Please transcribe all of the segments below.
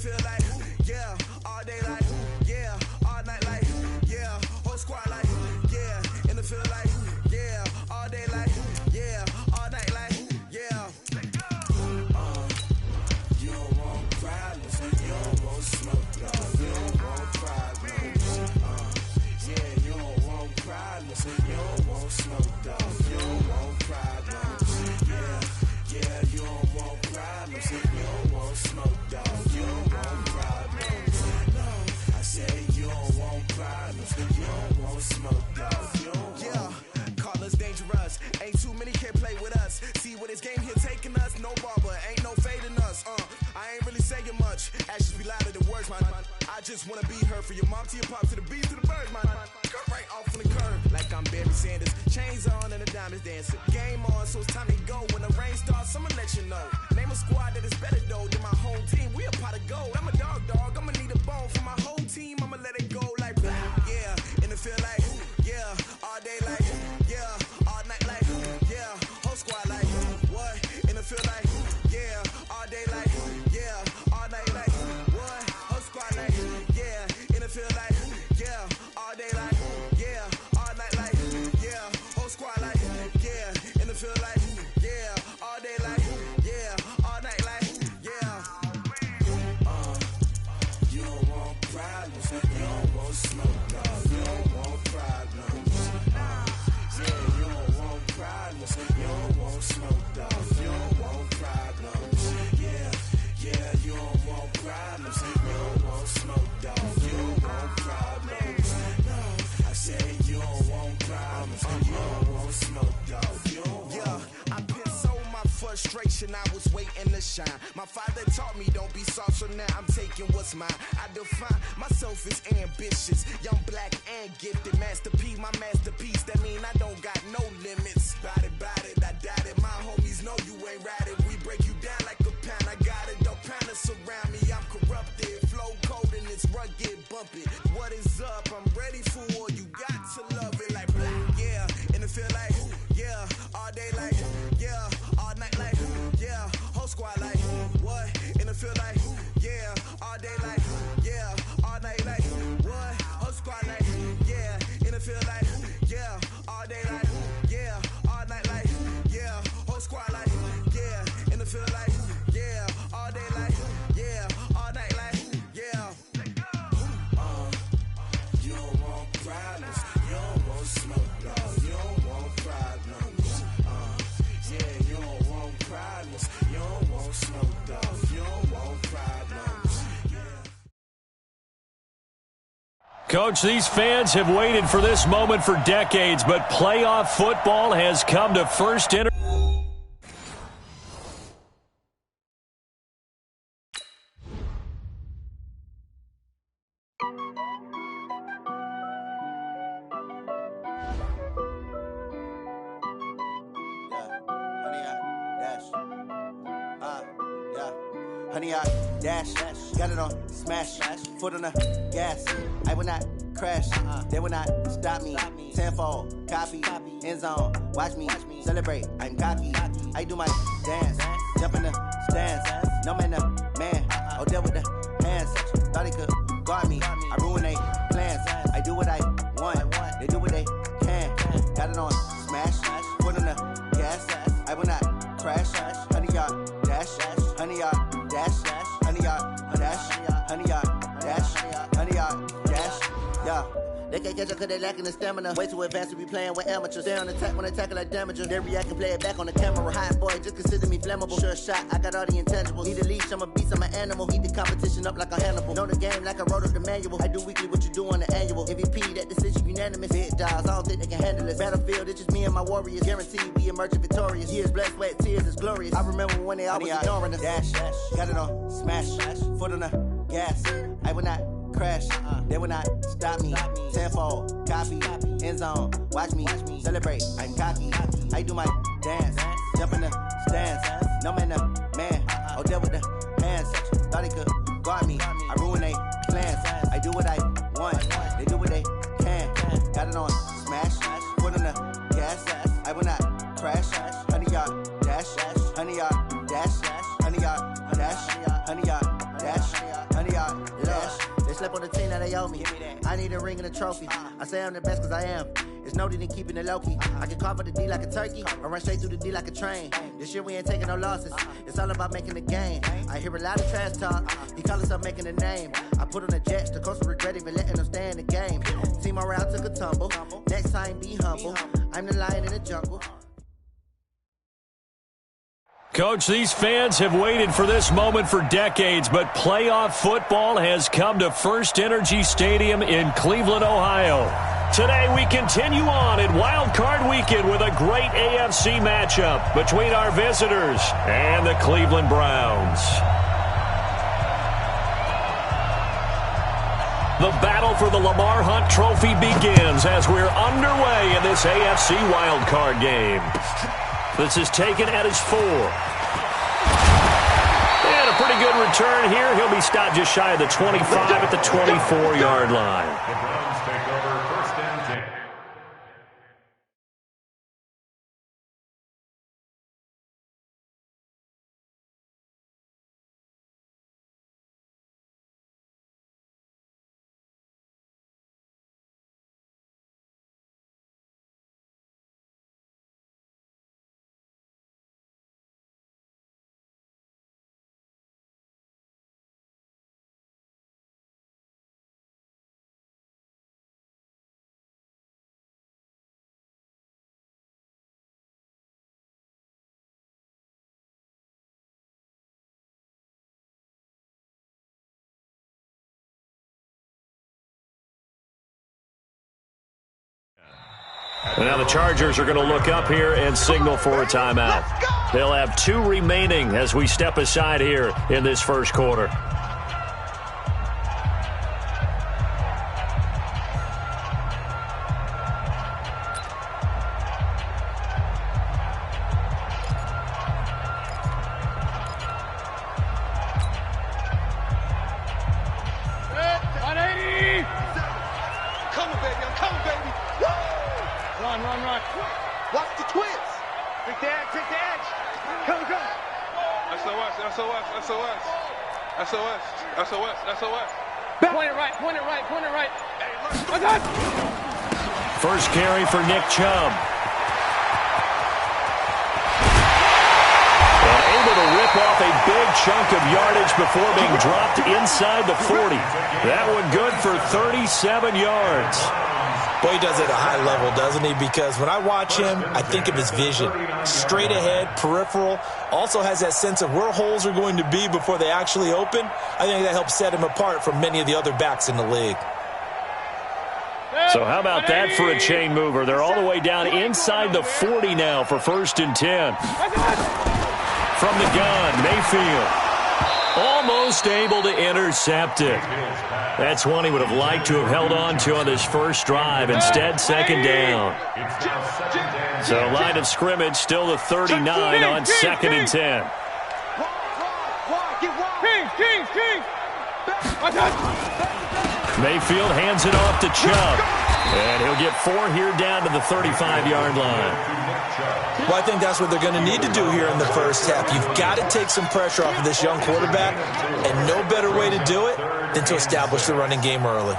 feel like, yeah, all day like, yeah, all night like, yeah, whole squad like, yeah, in the feel like, yeah, all day like, yeah, all night like, yeah. You don't want problems, you don't want smoke, dog. You don't want problems. Yeah, you don't want problems, you don't want smoke, dog. You don't want problems. Yeah, you don't want problems, you don't want smoke, dog. You don't want problems. No, I said you don't want problems, you don't want smoke, dog. You don't want. Call us dangerous. Ain't too many can play with us. See where this game here taking us. No barber, ain't no fading us. I ain't really saying much. Actions be louder than words, man. I just wanna be heard from your mom to your pop to the beat to the birds, man. Cut right off on the curb like I'm Barry Sanders. Chains on and the diamonds dancing. Game on, so it's time to go. When the rain starts, I'ma let you know. Name a squad that is better though than my home team. We a pot of gold. I'm a dog. I'ma need a bone for my whole team. I'ma let it go like blah. Yeah, and it feel like yeah, all day like yeah, all night like yeah, whole squad like what? And it feel like yeah, all day like yeah, all night like what? Whole squad like yeah, and it feel like yeah, all day like yeah, all night like yeah, whole squad like yeah, and it feel like yeah, all day like yeah, all night like yeah. You don't want problems, you don't want smoke, dog. You don't want problems. Yeah, you don't want problems, you don't want smoke, dog. You don't want problems. Yeah, you don't want problems, you don't want smoke, dog. You don't want problems. No, I said you don't want problems, you don't want smoke, dog. You don't want. Yeah, I been so my frustration, I was waiting to shine. My father taught me don't be soft, so now I'm taking what's mine. I define myself as ambitious, young, black, and gifted. Master P, my masterpiece, that mean I don't got no limits. Bout it, I doubt it. My homies know you ain't ratted. We break you down like a pound. I got it, don't panic surround me. I'm corrupted, flow cold and it's rugged, bumpy. What is up? I'm ready for war. You got to love it like black, yeah. And it feel like yeah, all day like yeah, all night like yeah, whole squad like what? And it feel like yeah, all day like yeah, all night like what? Whole squad like yeah, and it feel like yeah, all day like yeah, all night like yeah, whole squad like yeah, and it feel like yeah, all day like yeah, all night like yeah. You don't want problems, you don't want smoke, dog. You don't want problems. Yeah, you don't want problems, you don't want smoke, dog. You don't want problems. Coach, these fans have waited for this moment for decades, but playoff football has come to first inter. Honey, I dash, got it on smash, foot on the gas. I will not crash, they will not stop me. Tenfold, copy, end zone, watch me celebrate. I'm cocky, I do my dance, jump in the stands. No man, man, oh, deal with the hands. Thought he could guard me, I ruin they plans. I do what I want, they do what they can. Got it on smash, foot on the gas. I will not crash, honey, y'all dash, honey, y'all dash, honey, y'all dash, honey, y'all dash, honey, y'all dash, yeah. They can't catch up cause they lacking the stamina. Way too advanced to be playing with amateurs. Stay on attack when they tackle like damagers. They react and play it back on the camera. Hot boy, just consider me flammable. Sure shot, I got all the intangibles. Need a leash, I'm a beast, I'm an animal. Heat the competition up like a Hannibal. Know the game like I wrote up the manual. I do weekly what you do on the annual. MVP, that decision unanimous. Big dogs, I don't think they can handle it. Battlefield, it's just me and my warriors. Guaranteed we emerging victorious. Years, blood, sweat, tears, is glorious. I remember when they always ignoring us. Dash, got it on smash, foot on the gas. I will not crash, they will not stop me. Tenfold, copy, end zone, watch me celebrate. I'm cocky, I do my dance, jump in the stands. No man, man, oh, deal with the hands. Thought he could guard me, I ruin they plans. I do what I want, they do what they can. Got it on smash, foot on the gas. I will not crash, honey, y'all dash, honey, y'all dash, honey, y'all dash, honey, y'all dash. slept on the team that they owe me. I need a ring and a trophy. I say I'm the best because I am. It's no need in keeping it low-key. I can carve up the D like a turkey or run straight through the D like a train. This year we ain't taking no losses. It's all about making the game. I hear a lot of trash talk. He call himself making a name. I put on the Jets. The coach will regret even letting them stay in the game. Team morale took a tumble. Next time, be humble. I'm the lion in the jungle. Coach, these fans have waited for this moment for decades, but playoff football has come to First Energy Stadium in Cleveland, Ohio. Today we continue on in Wild Card Weekend with a great AFC matchup between our visitors and the Cleveland Browns. The battle for the Lamar Hunt Trophy begins as we're underway in this AFC Wild Card game. This is taken at his 4. And a pretty good return here. He'll be stopped just shy of the 25 at the 24-yard line. The Browns take over 1st and 10. And now the Chargers are going to look up here and signal for a timeout. They'll have 2 remaining as we step aside here in this first quarter. Run. Watch the twist. Take the edge. Come. SOS. Point it right. First carry for Nick Chubb. And able to rip off a big chunk of yardage before being dropped inside the 40. That one good for 37 yards. Boy, he does it at a high level, doesn't he? Because when I watch him, I think of his vision. Straight ahead, peripheral. Also has that sense of where holes are going to be before they actually open. I think that helps set him apart from many of the other backs in the league. So how about that for a chain mover? They're all the way down inside the 40 now for 1st and 10. From the gun, Mayfield. Almost able to intercept it. That's one he would have liked to have held on to on this first drive. Instead, 2nd down. So line of scrimmage still the 39 on 2nd and 10. Mayfield hands it off to Chubb. And he'll get 4 here down to the 35-yard line. Well, I think that's what they're going to need to do here in the first half. You've got to take some pressure off of this young quarterback, and no better way to do it than to establish the running game early.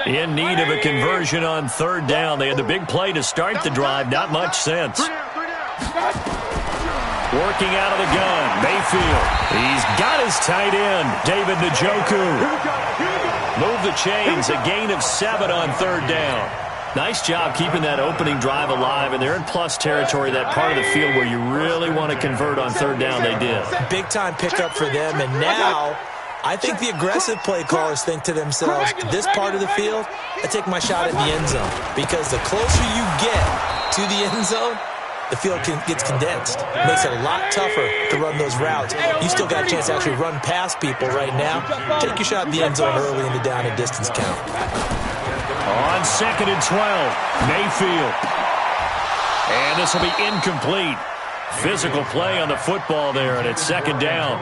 In need of a conversion on 3rd down. They had the big play to start the drive. Not much sense. Working out of the gun, Mayfield. He's got his tight end, David Njoku. Move the chains, a gain of 7 on 3rd down. Nice job keeping that opening drive alive, and they're in plus territory, that part of the field where you really want to convert on 3rd down. They did. Big-time pickup for them, and now I think the aggressive play callers think to themselves, this part of the field, I take my shot at the end zone, because the closer you get to the end zone, the field gets condensed. It makes it a lot tougher to run those routes. You still got a chance to actually run past people right now. Take your shot at the end zone early in the down and distance count. On 2nd and 12, Mayfield. And this will be incomplete. Physical play on the football there, and it's 2nd down.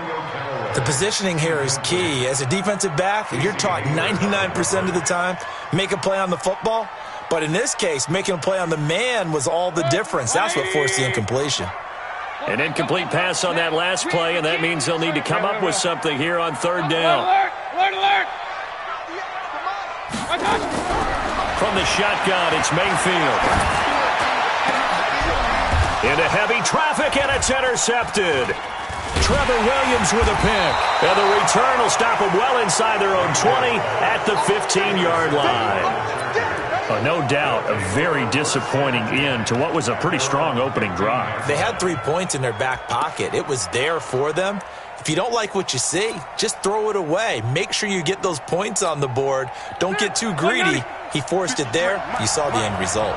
The positioning here is key. As a defensive back, you're taught 99% of the time, make a play on the football. But in this case, making a play on the man was all the difference. That's what forced the incompletion. An incomplete pass on that last play, and that means they'll need to come up with something here on third down. Alert! From the shotgun, it's Mayfield. Into heavy traffic, and it's intercepted. Trevor Williams with a pick. And the return will stop them well inside their own 20 at the 15-yard line. No doubt a very disappointing end to what was a pretty strong opening drive. They had 3 points in their back pocket. It was there for them. If you don't like what you see, just throw it away. Make sure you get those points on the board. Don't get too greedy. He forced it there. You saw the end result.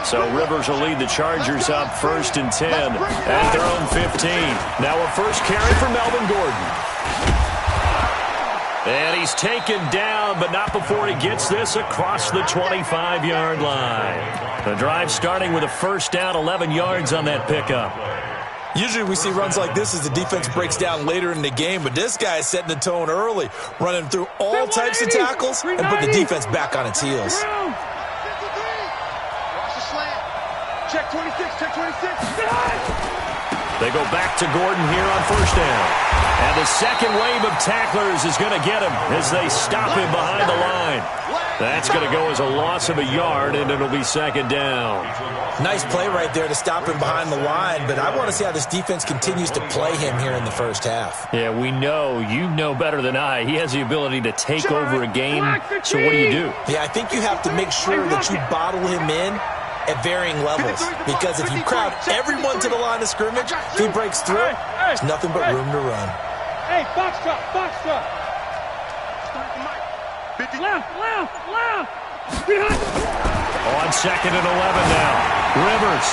So Rivers will lead the Chargers up 1st and 10 at their own 15. Now a first carry for Melvin Gordon. And he's taken down, but not before he gets this across the 25-yard line. The drive starting with a first down, 11 yards on that pickup. Usually we see runs like this as the defense breaks down later in the game, but this guy is setting the tone early, running through all types of tackles and put the defense back on its heels. Watch the slant. Check 26, check 26. They go back to Gordon here on first down. And the second wave of tacklers is going to get him as they stop him behind the line. That's going to go as a loss of a yard, and it'll be second down. Nice play right there to stop him behind the line, but I want to see how this defense continues to play him here in the first half. Yeah, we know. You know better than I. He has the ability to take over a game, so what do you do? Yeah, I think you have to make sure that you bottle him in at varying levels, because if you crowd everyone to the line of scrimmage, if he breaks through, there's nothing but room to run. Hey, box drop. Left. Behind. On 2nd and 11 now. Rivers.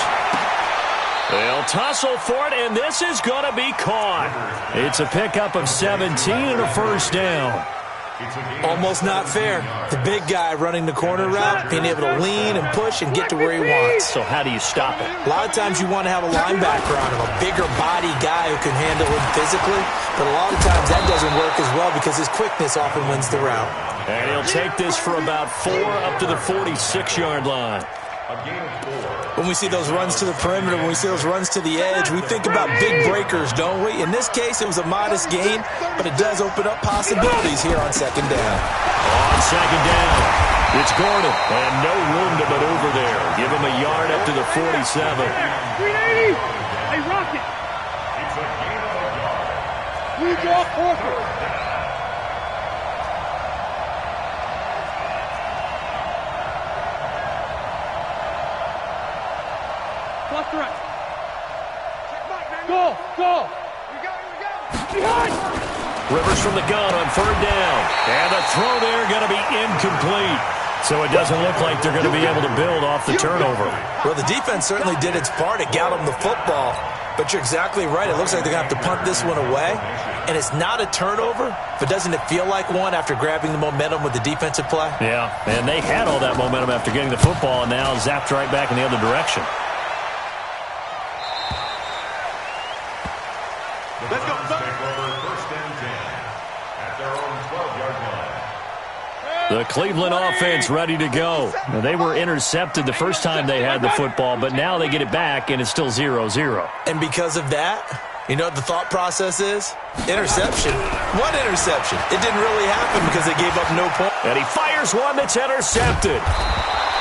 They'll tussle for it, and this is going to be caught. It's a pickup of 17 and a first down. Almost not fair. The big guy running the corner route, being able to lean and push and get to where he wants. So how do you stop it? A lot of times you want to have a linebacker on him, a bigger body guy who can handle him physically, but a lot of times that doesn't work as well because his quickness often wins the route. And he'll take this for about 4 up to the 46-yard line. When we see those runs to the perimeter, when we see those runs to the edge, we think about big breakers, don't we? In this case, it was a modest gain, but it does open up possibilities here on second down. On second down, it's Gordon, and no room to maneuver there. Give him a yard up to the 47. 380. Hey, Rocket. We draw forward. Go! Behind! Rivers from the gun on third down. And the throw there going to be incomplete. So it doesn't look like they're going to be able to build off the turnover. Well, the defense certainly did its part. It got them the football. But you're exactly right. It looks like they're going to have to punt this one away. And it's not a turnover, but doesn't it feel like one after grabbing the momentum with the defensive play? Yeah, and they had all that momentum after getting the football and now zapped right back in the other direction. Let's go. Take over 1st and 10 at their own 12-yard line. The Cleveland offense ready to go. Now, they were intercepted the first time they had the football, but now they get it back, and it's still 0-0. And because of that, you know what the thought process is? Interception. What interception? It didn't really happen because they gave up no points. And he fires one that's intercepted.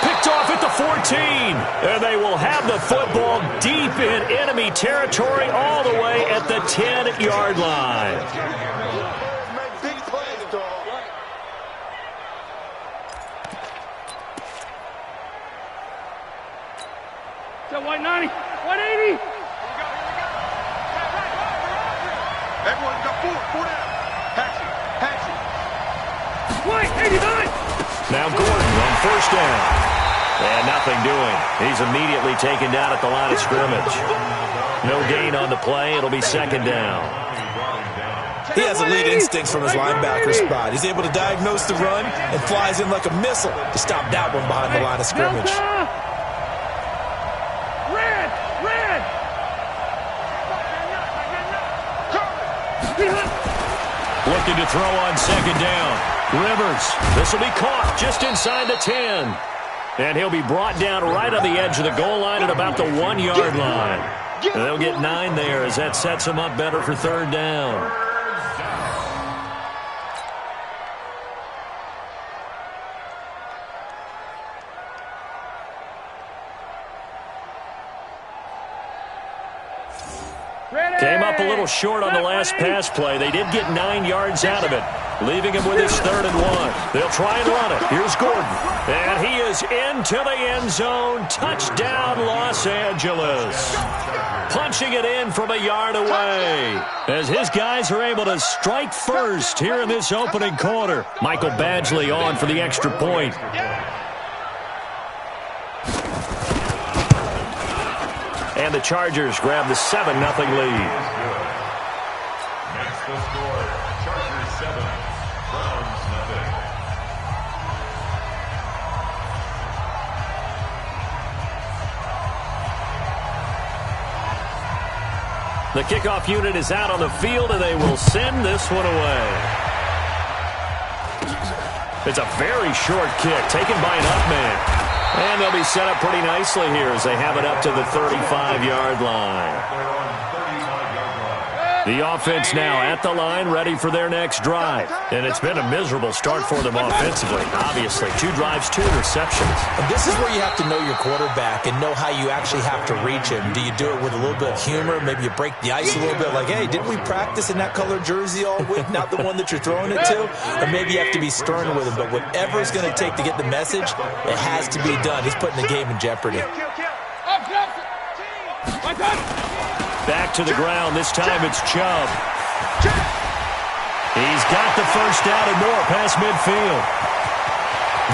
Picked off at the 14. And they will have the football deep in enemy territory all the way at the 10-yard line. That white 90. 180. Everyone got four down. Pass it. White 89. Now Gordon on first down. And nothing doing. He's immediately taken down at the line of scrimmage. No gain on the play. It'll be second down. He has elite instincts from his linebacker spot. He's able to diagnose the run and flies in like a missile to stop that one behind the line of scrimmage. Red. Looking to throw on second down. Rivers. This will be caught just inside the 10. And he'll be brought down right on the edge of the goal line at about the 1-yard line. And they'll get 9 there as that sets them up better for third down. Came up a little short on the last pass play. They did get 9 yards out of it, leaving him with his 3rd and 1. They'll try and run it. Here's Gordon. And he is into the end zone. Touchdown, Los Angeles. Punching it in from a yard away as his guys are able to strike first here in this opening quarter. Michael Badgley on for the extra point. And the Chargers grab the 7-0 lead. Makes the score. Chargers 7, Browns 0. The kickoff unit is out on the field, and they will send this one away. It's a very short kick taken by an up man. And they'll be set up pretty nicely here as they have it up to the 35-yard line. The offense now at the line, ready for their next drive. And it's been a miserable start for them offensively. Obviously, 2 drives, 2 interceptions. And this is where you have to know your quarterback and know how you actually have to reach him. Do you do it with a little bit of humor? Maybe you break the ice a little bit like, hey, didn't we practice in that colored jersey all week, not the one that you're throwing it to? Or maybe you have to be stern with him. But whatever it's going to take to get the message, it has to be done. He's putting the game in jeopardy. Back to the ground. This time it's Chubb. He's got the first down and more past midfield.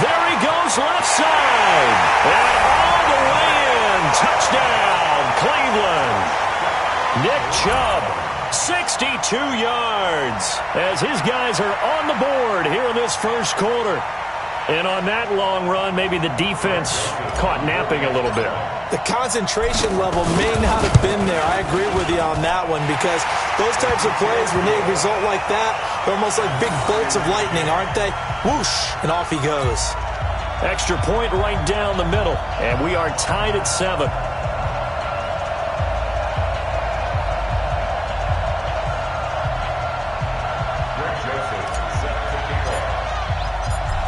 There he goes left side. And all the way in. Touchdown, Cleveland. Nick Chubb, 62 yards as his guys are on the board here in this first quarter. And on that long run, maybe the defense caught napping a little bit. The concentration level may not have been there. I agree with you on that one because those types of plays, when they result like that, they're almost like big bolts of lightning, aren't they? Whoosh, and off he goes. Extra point right down the middle, and we are tied at 7.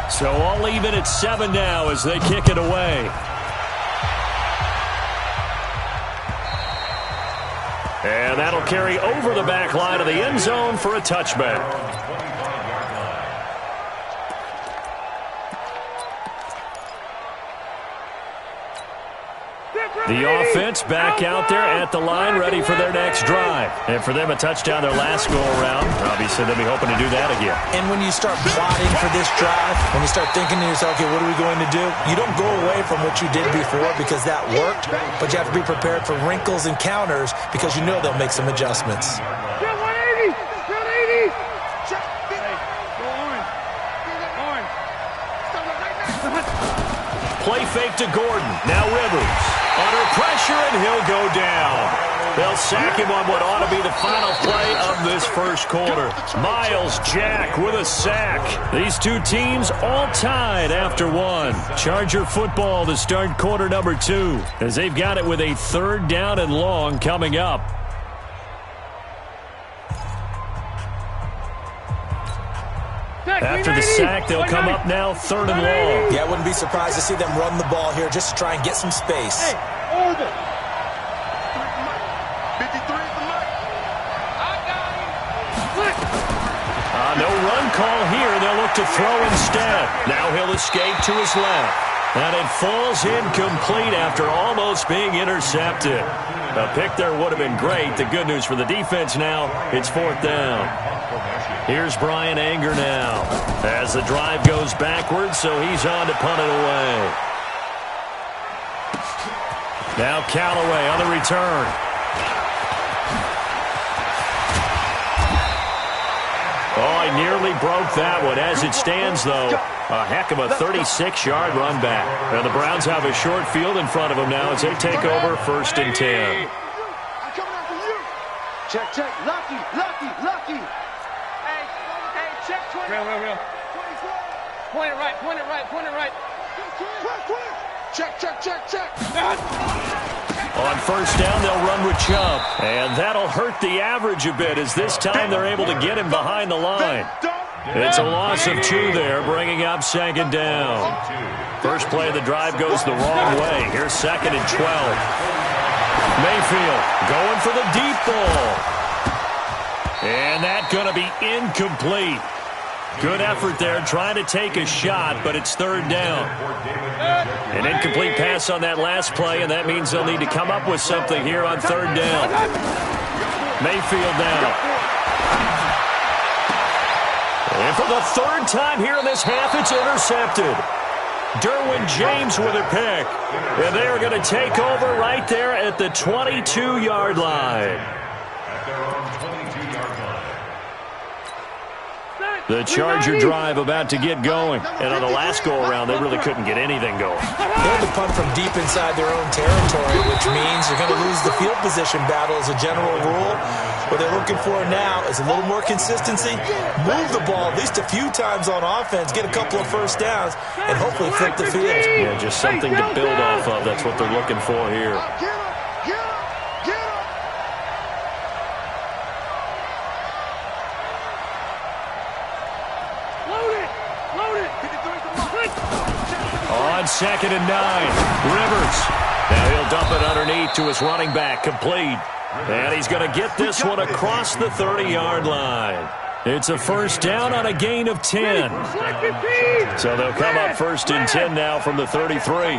So I'll leave it at 7 now as they kick it away. And that'll carry over the back line of the end zone for a touchback. The offense back out there at the line, ready for their next drive. And for them, a touchdown their last go-around. Obviously, they'll be hoping to do that again. And when you start plotting for this drive, when you start thinking to yourself, okay, what are we going to do? You don't go away from what you did before because that worked, but you have to be prepared for wrinkles and counters because you know they'll make some adjustments. 180! 180! Play fake to Gordon. Now Rivers. Under pressure, and he'll go down. They'll sack him on what ought to be the final play of this first quarter. Miles Jack with a sack. These two teams all tied after 1. Charger football to start quarter number 2 as they've got it with a 3rd down and long coming up. After the sack, they'll come up now 3rd and long. Yeah, I wouldn't be surprised to see them run the ball here just to try and get some space. Hey, over. 53 at the mark. I got him. No run call here. They'll look to throw instead. Now he'll escape to his left. And it falls incomplete after almost being intercepted. A pick there would have been great. The good news for the defense now, it's 4th down. Here's Brian Anger now as the drive goes backwards, so he's on to punt it away. Now Callaway on the return. Oh, he nearly broke that one. As it stands, though, a heck of a 36-yard run back. And the Browns have a short field in front of them now as they take over 1st and 10. Check, check. Lucky, lucky, lucky. Hey, check 20. Real. Point it right, point it right. Check. On first down, they'll run with Chubb. And that'll hurt the average a bit as this time they're able to get him behind the line. It's a loss of 2 there, bringing up second down. First play of the drive goes the wrong way. Here's second and 12. Mayfield going for the deep ball. And that's going to be incomplete. Good effort there trying to take a shot, but it's third down. An incomplete pass on that last play, and that means they'll need to come up with something here on third down. Mayfield now. And for the third time here in this half, it's intercepted. Derwin James with a pick. And they are going to take over right there at the 22-yard line. At their own 22-yard line. The Charger drive about to get going. And on the last go-around, they really couldn't get anything going. They had to punt from deep inside their own territory, which means you're going to lose the field position battle as a general rule. What they're looking for now is a little more consistency, move the ball at least a few times on offense, get a couple of first downs, and hopefully flip the field. Yeah, just something to build off of. That's what they're looking for here. On second and 9, Rivers. Now he'll dump it underneath to his running back, complete. And he's going to get this one across the 30-yard line. It's a first down on a gain of 10. So they'll come up first and 10 now from the 33.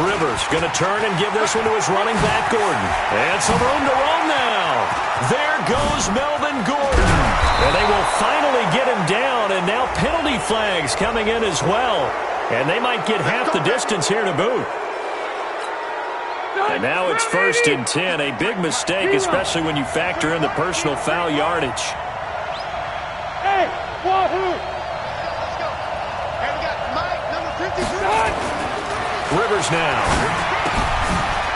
Rivers going to turn and give this one to his running back, Gordon. And some room to run now. There goes Melvin Gordon. And they will finally get him down, and now penalty flags coming in as well. And they might get half the distance here to boot. And now it's first and 10. A big mistake, especially when you factor in the personal foul yardage. Hey, wahoo! Let's go. And we got Mike, number 53. Rivers now.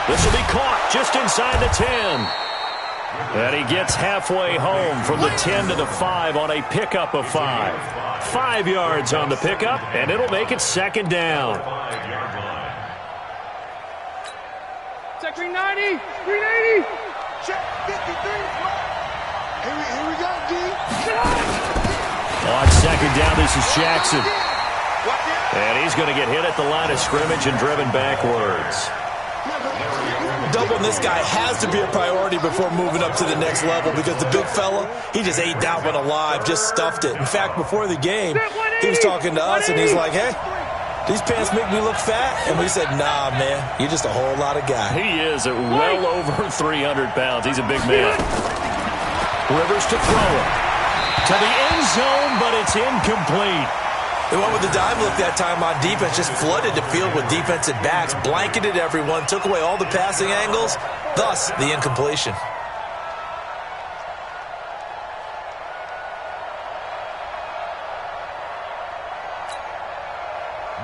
This will be caught just inside the 10. And he gets halfway home from the 10 to the 5 on a pickup of 5. 5 yards on the pickup, and it'll make it second down. Check 390, 380. Check 53. Here we go, D. On second down, this is Jackson. And he's going to get hit at the line of scrimmage and driven backwards. Doubling this guy has to be a priority before moving up to the next level because the big fella, he just ate that one alive, just stuffed it. In fact, before the game, he was talking to us, and he's like, hey, these pants make me look fat. And we said, nah, man, you're just a whole lot of guy. He is at well over 300 pounds. He's a big man. Rivers to throw it. To the end zone, but it's incomplete. They went with the dime look that time on defense, just flooded the field with defensive backs, blanketed everyone, took away all the passing angles, thus the incompletion.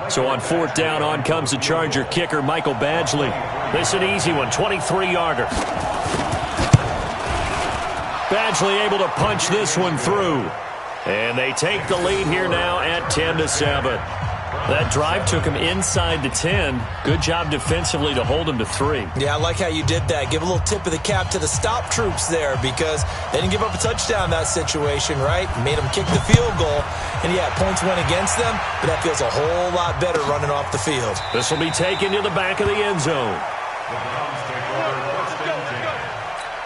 So on fourth down, on comes the Charger kicker, Michael Badgley. This is an easy one, 23-yarder. Badgley able to punch this one through. And they take the lead here now at 10-7. That drive took him inside the 10. Good job defensively to hold him to 3. Yeah, I like how you did that. Give a little tip of the cap to the stop troops there because they didn't give up a touchdown in that situation, right? Made them kick the field goal. And, yeah, points went against them, but that feels a whole lot better running off the field. This will be taken to the back of the end zone. The Browns take over first and 10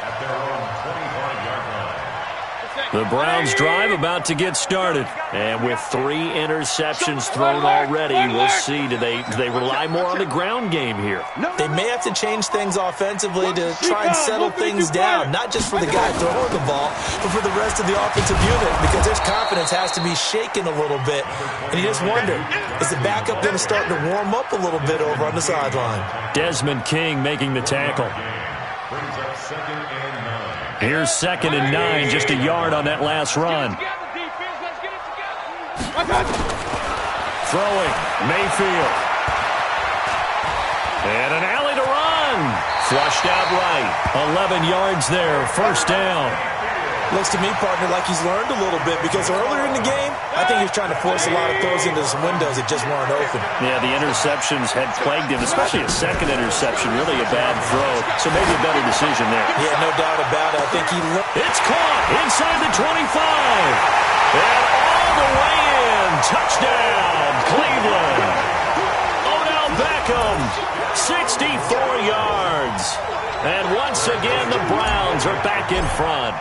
at their own 25-yard line. The Browns drive about to get started. And with 3 interceptions thrown already, we'll see. Do they rely more on the ground game here? They may have to change things offensively to try and settle things down, not just for the guy throwing the ball, but for the rest of the offensive unit, because their confidence has to be shaken a little bit. And you just wonder, is the backup going to start to warm up a little bit over on the sideline? Desmond King making the tackle. Brings up second and 9. Here's second and 9, just a yard on that last run. Throwing, Mayfield. And an alley to run. Flushed out right. 11 yards there, first down. Looks to me, partner, like he's learned a little bit because earlier in the game, I think he was trying to force a lot of throws into some windows that just weren't open. Yeah, the interceptions had plagued him, especially a second interception, really a bad throw. So maybe a better decision there. Yeah, no doubt about it. I think he It's caught inside the 25. And all the way in. Touchdown, Cleveland. Odell Beckham, 64 yards. And once again, the Browns are back in front.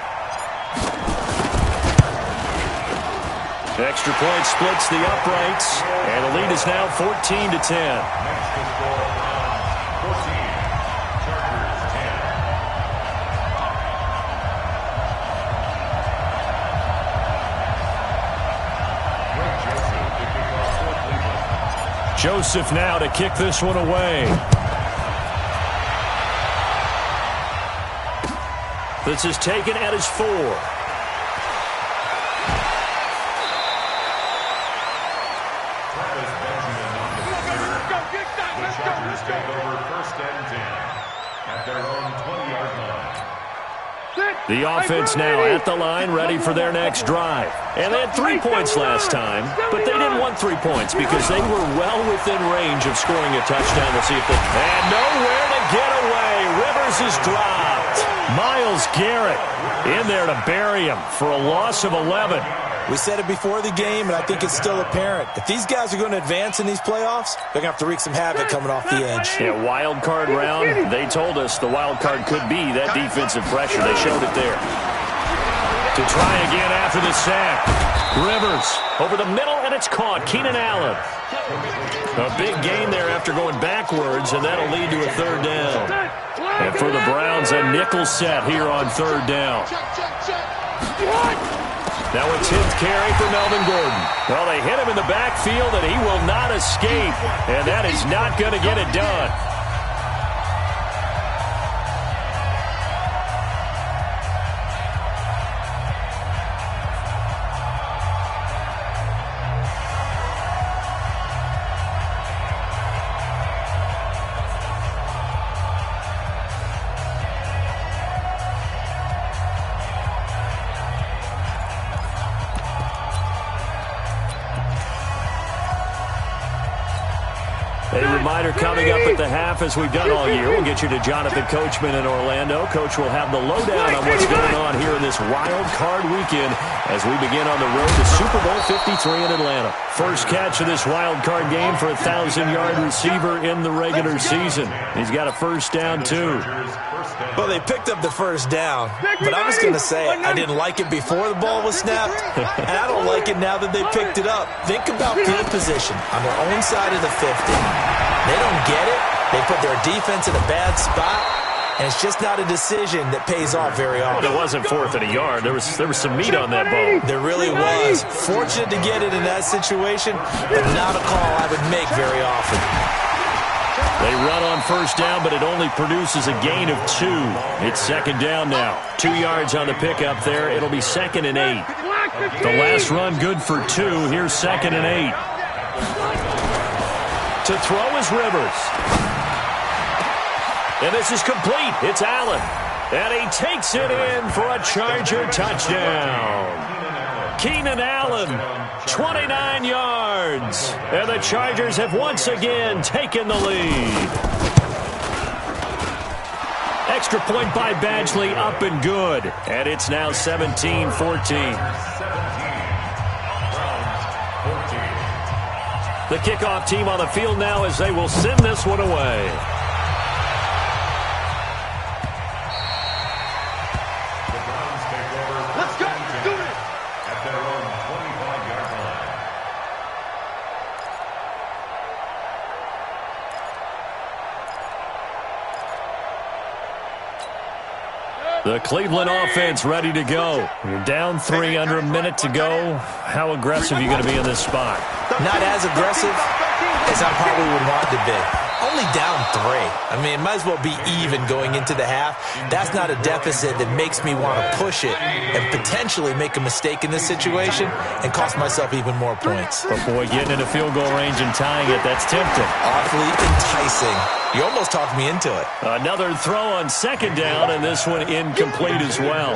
Extra point splits the uprights, and the lead is now 14-10. Joseph now to kick this one away. This is taken at his 4. The offense now at the line, ready for their next drive. And they had 3 points last time, but they didn't want 3 points because they were well within range of scoring a touchdown. We'll see if they... And nowhere to get away. Rivers is dropped. Myles Garrett in there to bury him for a loss of 11. We said it before the game, and I think it's still apparent. If these guys are going to advance in these playoffs, they're going to have to wreak some havoc coming off the edge. Yeah, wild card round. They told us the wild card could be that defensive pressure. They showed it there. To try again after the sack. Rivers over the middle, and it's caught. Keenan Allen. A big gain there after going backwards, and that'll lead to a 3rd down. And for the Browns, a nickel set here on 3rd down. Now a 10th carry for Melvin Gordon. Well, they hit him in the backfield, and he will not escape. And that is not going to get it done. A reminder coming up at the half, as we've done all year. We'll get you to Jonathan Coachman in Orlando. Coach will have the lowdown on what's going on here in this wild card weekend as we begin on the road to Super Bowl 53 in Atlanta. First catch of this wild card game for a 1,000-yard receiver in the regular season. He's got a first down, too. Well, they picked up the first down, but I'm just going to say I didn't like it before the ball was snapped, and I don't like it now that they picked it up. Think about field position on their own side of the 50. They don't get it. They put their defense in a bad spot, and it's just not a decision that pays off very often. It wasn't 4th and a yard. There was some meat on that ball. There really was. Fortunate to get it in that situation, but not a call I would make very often. They run on first down, but it only produces a gain of 2. It's 2nd down now. 2 yards on the pickup there. It'll be 2nd and 8. The last run good for 2. Here's 2nd and 8. To throw is Rivers. And this is complete. It's Allen. And he takes it in for a Charger touchdown. Keenan Allen, 29 yards. And the Chargers have once again taken the lead. Extra point by Badgley, up and good. And it's now 17-14. The kickoff team on the field now as they will send this one away. Let's go. Do it. At their own 25-yard line. The Cleveland offense ready to go. You're down 3, under a minute to go. How aggressive are you going to be in this spot? Not as aggressive as I probably would want to be. Only down 3. I mean, it might as well be even going into the half. That's not a deficit that makes me want to push it and potentially make a mistake in this situation and cost myself even more points. But boy, getting into field goal range and tying it, that's tempting. Awfully enticing. You almost talked me into it. Another throw on second down, and this one incomplete as well.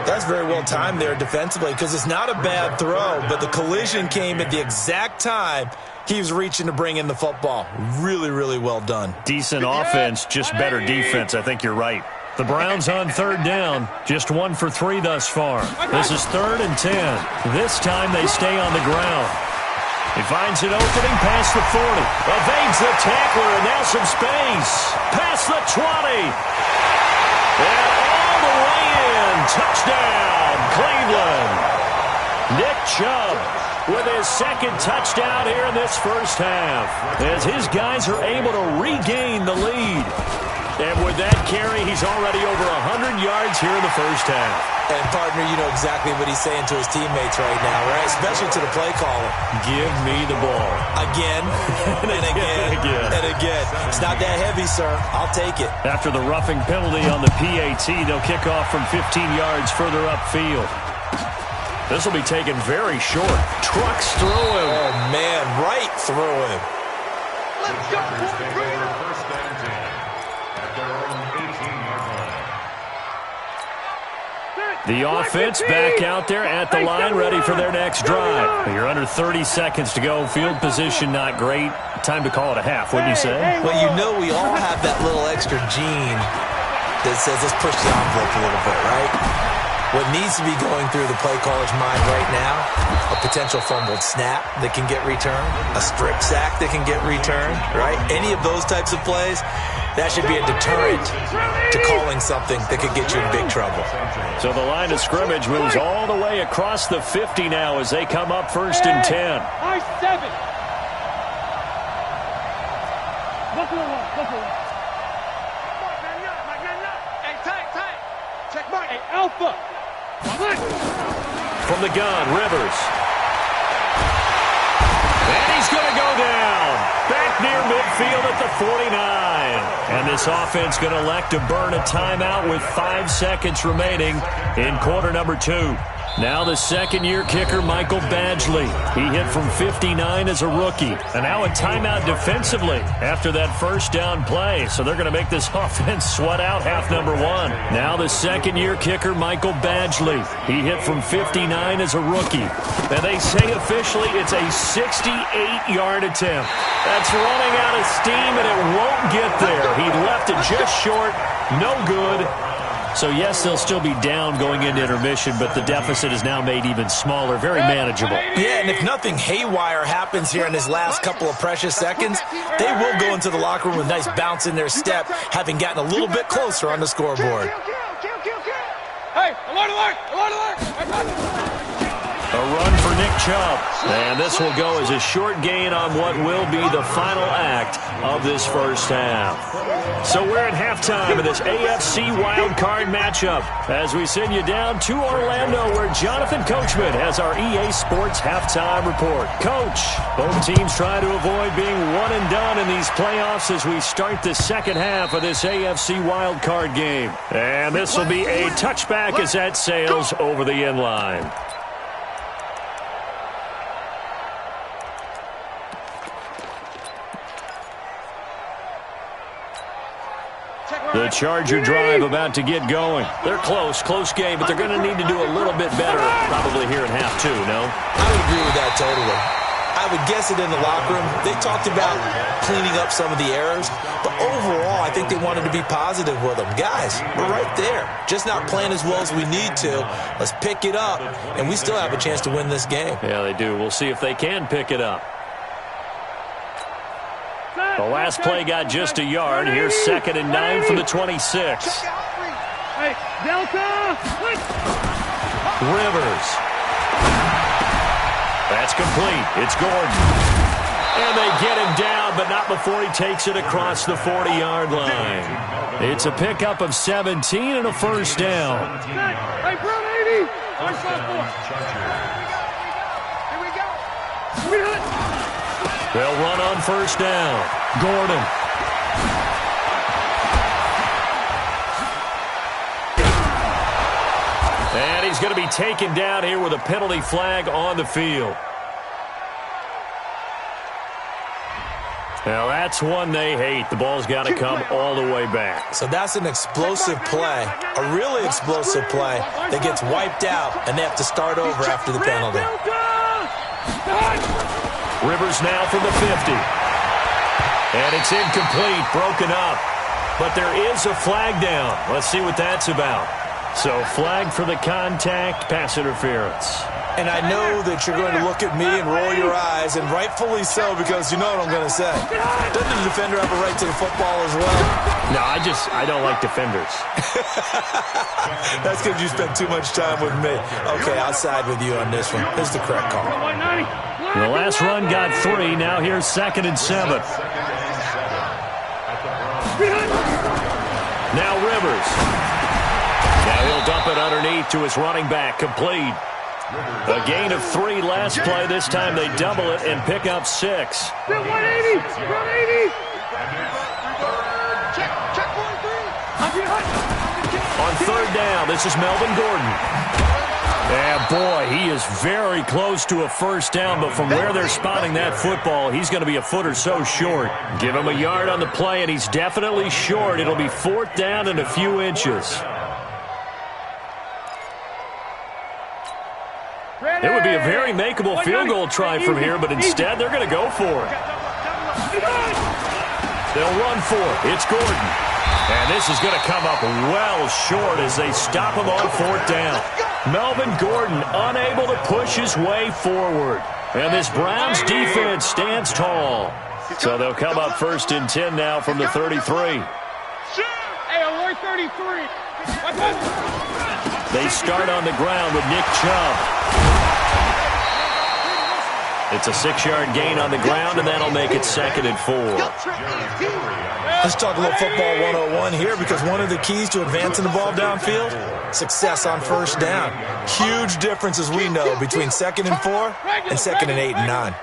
That's very well timed there defensively because it's not a bad throw, but the collision came at the exact time he was reaching to bring in the football. Really, really well done. Decent offense, just better defense. I think you're right. The Browns on third down, just 1 for 3 thus far. This is 3rd and 10. This time they stay on the ground. He finds an opening past the 40. Evades the tackler, and now some space. Past the 20. And all the way in. Touchdown, Cleveland. Nick Chubb with his second touchdown here in this first half, as his guys are able to regain the lead. And with that carry, he's already over 100 yards here in the first half. And, partner, you know exactly what he's saying to his teammates right now, right? Especially to the play caller. Give me the ball. Again, and again, and again. It's not that heavy, sir. I'll take it. After the roughing penalty on the PAT, they'll kick off from 15 yards further upfield. This will be taken very short. Trucks through him. Oh, man, right through him. Let's go. First and 10 at their own 18-yard line. The offense back out there at the line, ready for their next drive. You're under 30 seconds to go. Field position not great. Time to call it a half, wouldn't you say? Well, you know we all have that little extra gene that says let's push the envelope a little bit, right? What needs to be going through the play caller's mind right now, a potential fumbled snap that can get returned, a strip sack that can get returned, right? Any of those types of plays, that should be a deterrent to calling something that could get you in big trouble. So the line of scrimmage moves all the way across the 50 now as they come up 1st and 10. Nice 7. Buffalo 1, Buffalo 1. Hey, tight. Check mark. Hey, Alpha. From the gun, Rivers. And he's going to go down. Back near midfield at the 49. And this offense going to elect to burn a timeout with 5 seconds remaining in quarter number 2. Now the second-year kicker, Michael Badgley. He hit from 59 as a rookie. And now a timeout defensively after that first down play. So they're going to make this offense sweat out half number 1. Now the second-year kicker, Michael Badgley. He hit from 59 as a rookie. And they say officially it's a 68-yard attempt. That's running out of steam, and it won't get there. He left it just short. No good. So, yes, they'll still be down going into intermission, but the deficit is now made even smaller, very manageable. Yeah, and if nothing haywire happens here in his last couple of precious seconds, they will go into the locker room with a nice bounce in their step, having gotten a little bit closer on the scoreboard. Hey, alert! A run for Nick Chubb. And this will go as a short gain on what will be the final act of this first half. So we're at halftime of this AFC wildcard matchup as we send you down to Orlando where Jonathan Coachman has our EA Sports halftime report. Coach, both teams try to avoid being one and done in these playoffs as we start the second half of this AFC wildcard game. And this will be a touchback as that sails over the end line. The Charger drive about to get going. They're close game, but they're going to need to do a little bit better probably here in half 2, no? I would agree with that totally. I would guess it in the locker room. They talked about cleaning up some of the errors, but overall, I think they wanted to be positive with them. Guys, we're right there. Just not playing as well as we need to. Let's pick it up, and we still have a chance to win this game. Yeah, they do. We'll see if they can pick it up. The last play got just a yard. Here's 2nd and 9 from the 26. Hey, Delta! Rivers. That's complete. It's Gordon. And they get him down, but not before he takes it across the 40-yard line. It's a pickup of 17 and a first down. Hey, Brown 80! Here we go! They'll run on first down. Gordon. And he's going to be taken down here with a penalty flag on the field. Now, that's one they hate. The ball's got to come all the way back. So that's an explosive play, a really explosive play that gets wiped out, and they have to start over after the penalty. Rivers now from the 50. And it's incomplete, broken up. But there is a flag down. Let's see what that's about. So flag for the contact, pass interference. And I know that you're going to look at me and roll your eyes, and rightfully so, because you know what I'm going to say. Doesn't the defender have a right to the football as well? No, I don't like defenders. That's because you spent too much time with me. Okay, I'll side with you on this one. This is the correct call. The last run got 3. Now here's 2nd and 7. Now Rivers. Now he'll dump it underneath to his running back, complete. A gain of 3 last play. This time they double it and pick up 6. 180! 180! Check 43! On 3rd down, this is Melvin Gordon. Yeah, boy, he is very close to a first down, but from where they're spotting that football, he's going to be a foot or so short. Give him a yard on the play, and he's definitely short. It'll be 4th down and a few inches. It would be a very makeable field goal try from here, but instead they're going to go for it. They'll run for it. It's Gordon. And this is going to come up well short as they stop him on 4th down. Melvin Gordon unable to push his way forward. And this Browns defense stands tall. So they'll come up 1st and 10 now from the 33. Hey, alert 33. They start on the ground with Nick Chubb. It's a 6-yard gain on the ground, and that'll make it 2nd and 4. Let's talk a little football 101 here, because one of the keys to advancing the ball downfield, success on 1st down. Huge difference, as we know, between 2nd and 4 and 2nd and 8 and 9.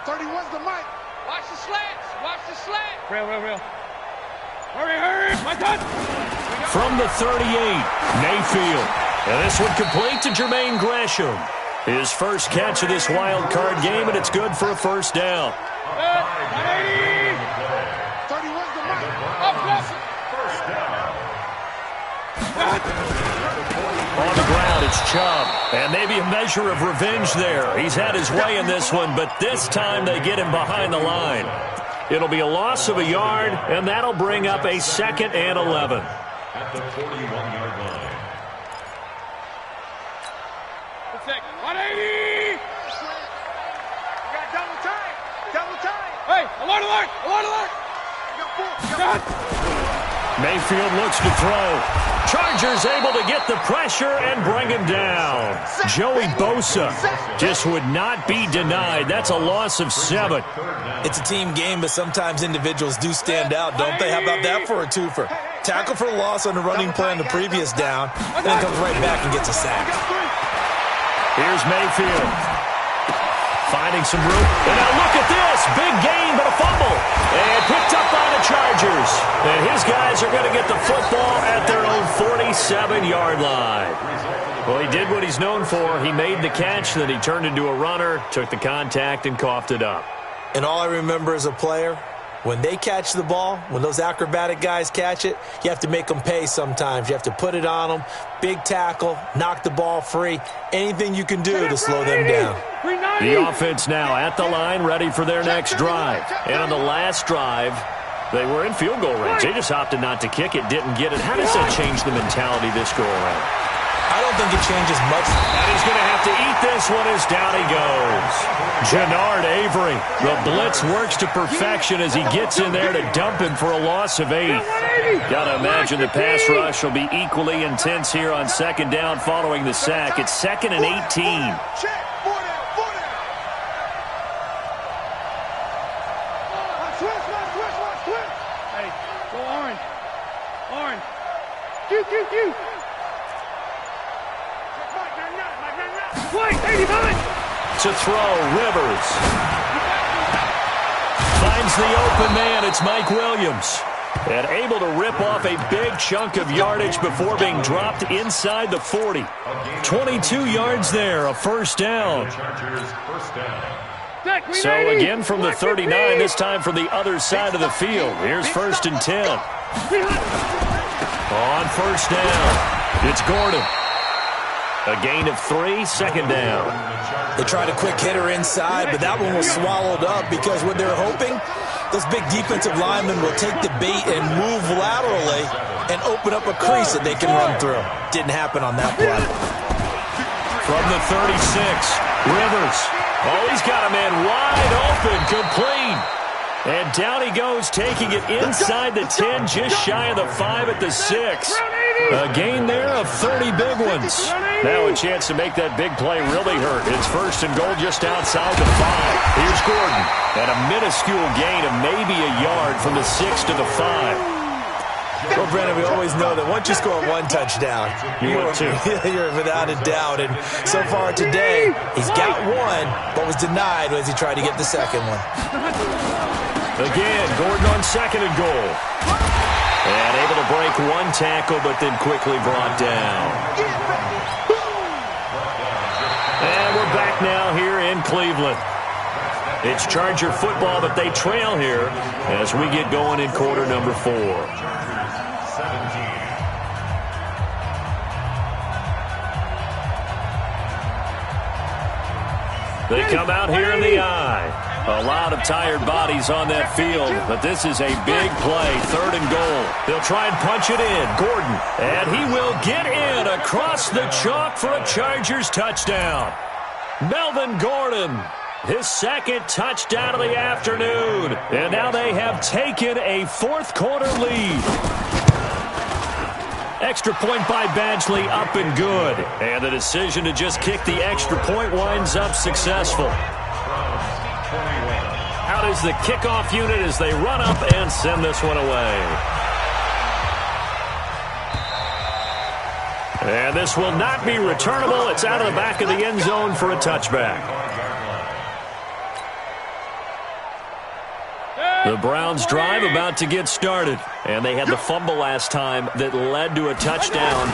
31's the mic. Watch the slants. Watch the slant. Real. Hurry. My God. From the 38, Mayfield. And this one complete to Jermaine Gresham. His first catch of this wild card game, and it's good for a 1st down. 180. 31's the mic. On the ground, it's Chubb. And maybe a measure of revenge there. He's had his way in this one, but this time they get him behind the line. It'll be a loss of a yard, and that'll bring up a 2nd and 11. At the 41-yard line. 180. You got double time. Hey, alert. You got 4. Mayfield looks to throw. Chargers able to get the pressure and bring him down. Joey Bosa just would not be denied. That's a loss of 7. It's a team game, but sometimes individuals do stand out, don't they? How about that for a twofer? Tackle for a loss on the running play on the previous down, and then comes right back and gets a sack. Here's Mayfield. Finding some room. And now look at this. Big gain, but a fumble. And picked up by the Chargers. And his guys are going to get the football at their own 47-yard line. Well, he did what he's known for. He made the catch, then he turned into a runner, took the contact, and coughed it up. And all I remember as a player, when they catch the ball, when those acrobatic guys catch it, you have to make them pay sometimes. You have to put it on them. Big tackle, knock the ball free. Anything you can do to slow them down. The offense now at the line, ready for their next drive. And on the last drive, they were in field goal range. They just opted not to kick it, didn't get it. How does that change the mentality this go around? I don't think it changes much. And he's going to have to eat this one as down he goes. Jannard Avery. The blitz works to perfection as he gets in there to dump him for a loss of 8. Got to imagine the pass rush will be equally intense here on 2nd down following the sack. It's 2nd and 18. Hey, go orange. Q. To throw, Rivers. Finds the open man, it's Mike Williams. And able to rip off a big chunk of yardage before being dropped inside the 40. 22 yards there, a 1st down. So again from the 39, this time from the other side of the field. Here's 1st and 10. On 1st down, it's Gordon. A gain of 3, 2nd down. They tried a quick hitter inside, but that one was swallowed up because what they're hoping, those big defensive linemen will take the bait and move laterally and open up a crease that they can run through. Didn't happen on that play. From the 36, Rivers. Oh, he's got a man wide open, complete. And down he goes, taking it inside the 10, just shy of the 5 at the 6. A gain there of 30 big ones. Now a chance to make that big play really hurt. It's 1st and goal just outside the 5. Here's Gordon. And a minuscule gain of maybe a yard from the 6 to the 5. Well, Brennan, we always know that once you score 1 touchdown, you're without a doubt. And so far today, he's got 1, but was denied as he tried to get the second one. Again, Gordon on 2nd and goal. And able to break 1 tackle, but then quickly brought down. And we're back now here in Cleveland. It's Charger football, but they trail here as we get going in quarter number 4. They come out here in the eye. A lot of tired bodies on that field, but this is a big play, 3rd and goal. They'll try and punch it in. Gordon, and he will get in across the chalk for a Chargers touchdown. Melvin Gordon, his 2nd touchdown of the afternoon. And now they have taken a 4th quarter lead. Extra point by Badgley, up and good. And the decision to just kick the extra point winds up successful. Out is the kickoff unit as they run up and send this one away. And this will not be returnable. It's out of the back of the end zone for a touchback. The Browns drive about to get started. And they had the fumble last time that led to a touchdown.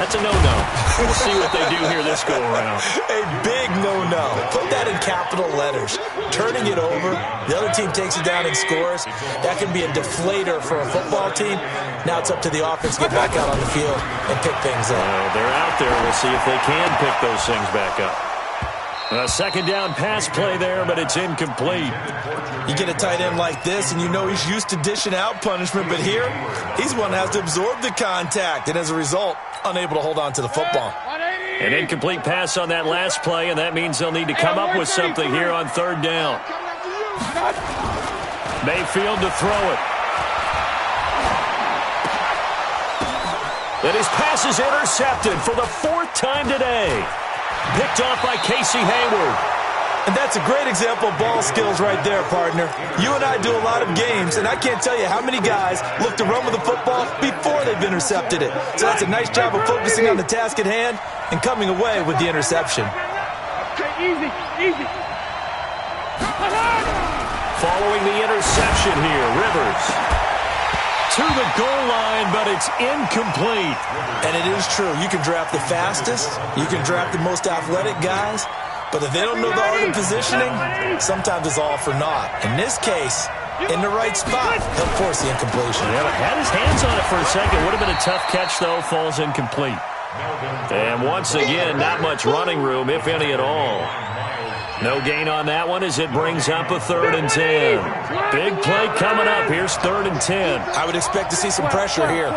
That's a no-no. We'll see what they do here this go-around. A big no-no. Put that in capital letters. Turning it over, the other team takes it down and scores. That can be a deflator for a football team. Now it's up to the offense to get back out on the field and pick things up. They're out there. We'll see if they can pick those things back up. A 2nd down pass play there, but it's incomplete. You get a tight end like this, and you know he's used to dishing out punishment, but here, he's one that has to absorb the contact, and as a result, unable to hold on to the football. An incomplete pass on that last play, and that means they'll need to come up with something here on 3rd down. Mayfield to throw it. And his pass is intercepted for the 4th time today. Picked off by Casey Hayward. And that's a great example of ball skills right there, partner. You and I do a lot of games, and I can't tell you how many guys look to run with the football before they've intercepted it. So that's a nice job of focusing on the task at hand and coming away with the interception. Okay, easy. Following the interception here, Rivers to the goal line, but it's incomplete. And it is true. You can draft the fastest. You can draft the most athletic guys. But if they don't know the art of positioning, sometimes it's all for naught. In this case, in the right spot, he'll force the incompletion. Yeah, had his hands on it for a second. Would have been a tough catch, though. Falls incomplete. And once again, not much running room, if any at all. No gain on that one as it brings up a 3rd and 10. Big play coming up. Here's 3rd and 10. I would expect to see some pressure here.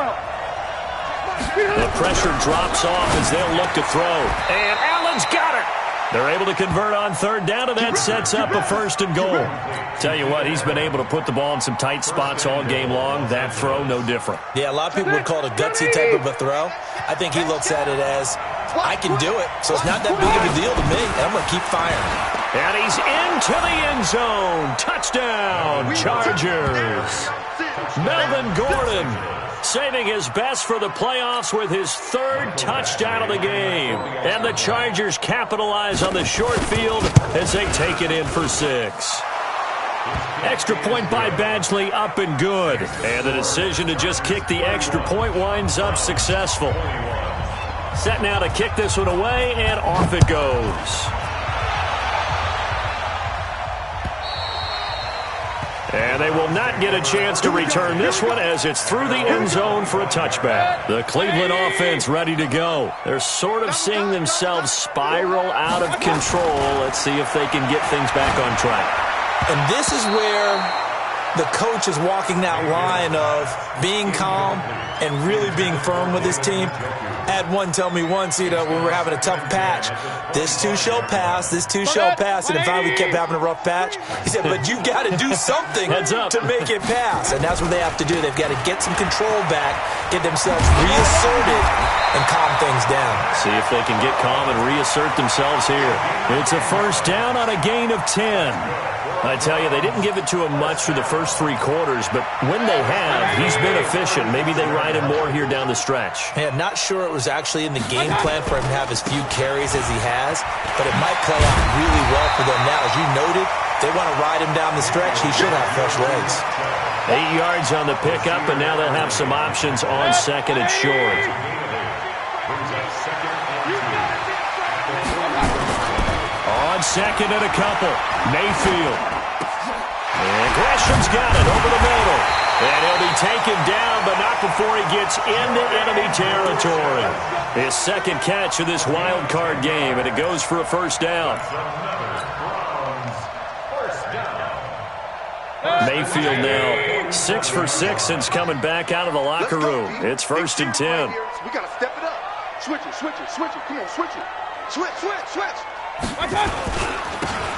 The pressure drops off as they'll look to throw. And Allen's got it. They're able to convert on 3rd down, and that sets up a 1st and goal. Tell you what, he's been able to put the ball in some tight spots all game long. That throw, no different. Yeah, a lot of people would call it a gutsy type of a throw. I think he looks at it as, I can do it, so it's not that big of a deal to me, and I'm going to keep firing. And he's into the end zone. Touchdown, Chargers. Melvin Gordon saving his best for the playoffs with his 3rd touchdown of the game. And the Chargers capitalize on the short field as they take it in for 6. Extra point by Badgley, up and good. And the decision to just kick the extra point winds up successful. Set now to kick this one away, and off it goes. And they will not get a chance to return this one as it's through the end zone for a touchback. The Cleveland offense ready to go. They're sort of seeing themselves spiral out of control. Let's see if they can get things back on track. And this is where the coach is walking that line of being calm and really being firm with his team. I had one tell me once, when we were having a tough patch, this too shall pass, this too shall pass. And finally we kept having a rough patch. He said, but you've got to do something to make it pass. And that's what they have to do. They've got to get some control back, get themselves reasserted, and calm things down. See if they can get calm and reassert themselves here. It's a first down on a gain of 10. I tell you, they didn't give it to him much through the first 3 quarters, but when they have, he's been efficient. Maybe they ride him more here down the stretch. Man, not sure it was actually in the game plan for him to have as few carries as he has, but it might play out really well for them now. As you noted, they want to ride him down the stretch. He should have fresh legs. 8 yards on the pickup, and now they'll have some options on second and short. On second and a couple, Mayfield. And Gresham's got it over the middle. And he'll be taken down, but not before he gets into enemy territory. His second catch of this wild card game, and it goes for a first down. Mayfield now 6 for 6 since coming back out of the locker room. It's first and 10. We got to step it up. Switch it. Come on, switch it. Switch.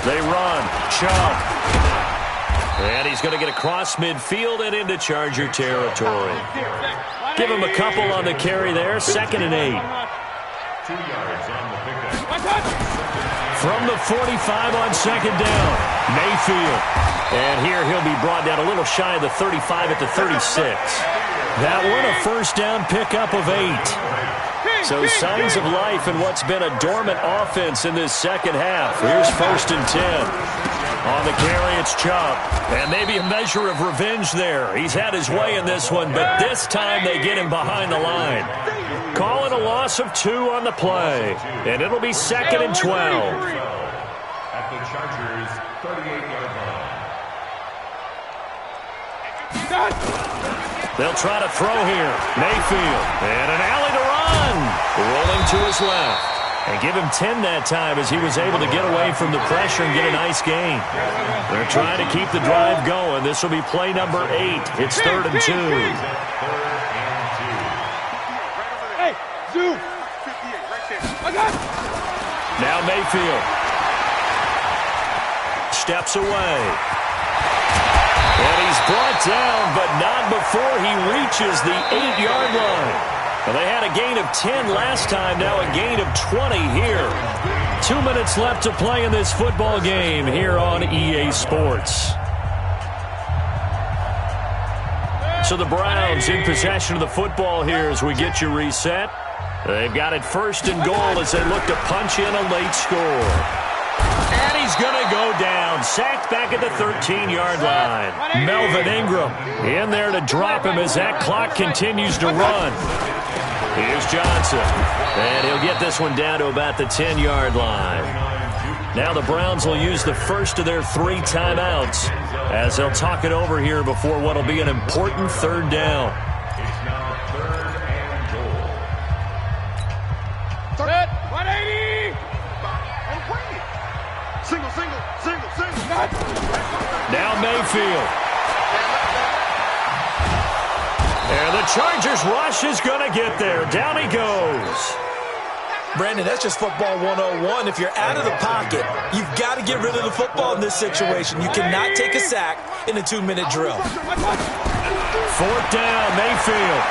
They run. Chubb. And he's going to get across midfield and into Charger territory. Give him a couple on the carry there. Second and 8. 2 yards on the pickup. From the 45 on second down, Mayfield. And here he'll be brought down a little shy of the 35 at the 36. That one a first down pickup of 8. So signs of life in what's been a dormant offense in this second half. Here's first and 10. On the carry, it's Chubb. And maybe a measure of revenge there. He's had his way in this one, but this time they get him behind the line. Call it a loss of 2 on the play. And it'll be second and 12. At the Chargers' 38-yard line. They'll try to throw here. Mayfield. And an alley to run. Rolling to his left. And give him 10 that time as he was able to get away from the pressure and get a nice gain. They're trying to keep the drive going. This will be play number 8. It's third and 2. Hey, Zoo. Now Mayfield. Steps away. And he's brought down, but not before he reaches the 8-yard line. Well, they had a gain of 10 last time, now a gain of 20 here. 2 minutes left to play in this football game here on EA Sports. So the Browns in possession of the football here as we get you reset. They've got it first and goal as they look to punch in a late score. And he's going to go down. Sacked back at the 13-yard line. Melvin Ingram in there to drop him as that clock continues to run. Here's Johnson. And he'll get this one down to about the 10-yard line. Now the Browns will use the first of their 3 timeouts as they'll talk it over here before what will be an important third down. It's now third and goal. Set. 180. Single. Now Mayfield. And the Chargers rush is going to get there. Down he goes. Brandon, that's just football 101. If you're out of the pocket, you've got to get rid of the football in this situation. You cannot take a sack in a 2-minute drill. Fourth down, Mayfield.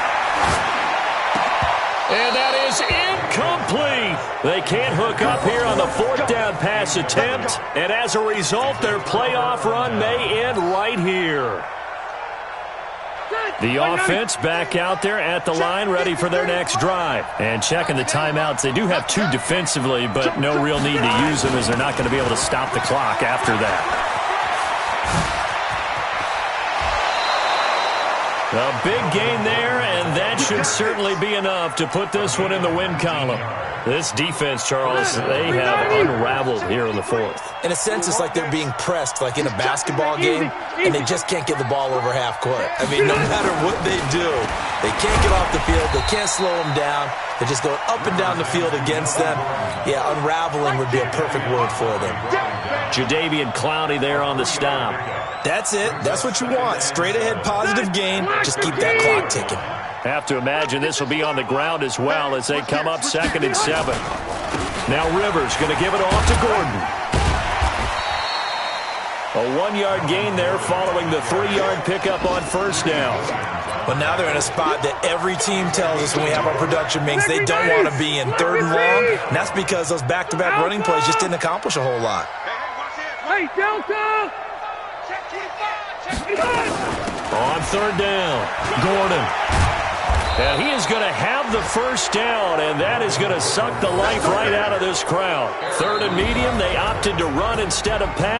And that is incomplete. They can't hook up here on the fourth down pass attempt. And as a result, their playoff run may end right here. The offense back out there at the line, ready for their next drive. And checking the timeouts. They do have 2 defensively, but no real need to use them as they're not going to be able to stop the clock after that. A big gain there, and that should certainly be enough to put this one in the win column. This defense, Charles, they have unraveled here in the fourth. In a sense, it's like they're being pressed, like in a basketball game, and they just can't get the ball over half court. I mean, no matter what they do, they can't get off the field. They can't slow them down. They're just going up and down the field against them. Yeah, unraveling would be a perfect word for them. Jadeveon Clowney there on the stop. That's it. That's what you want. Straight ahead positive gain. Just keep that clock ticking. Have to imagine this will be on the ground as well as they come up 2nd and 7. Now Rivers going to give it off to Gordon. A 1-yard gain there following the 3-yard pickup on first down. But now they're in a spot that every team tells us when we have our production meetings they don't want to be in, 3rd and long. And that's because those back-to-back running plays just didn't accomplish a whole lot. Hey, Delta! On 3rd down, Gordon. And he is going to have the first down, and that is going to suck the life right out of this crowd. 3rd and medium, they opted to run instead of pass.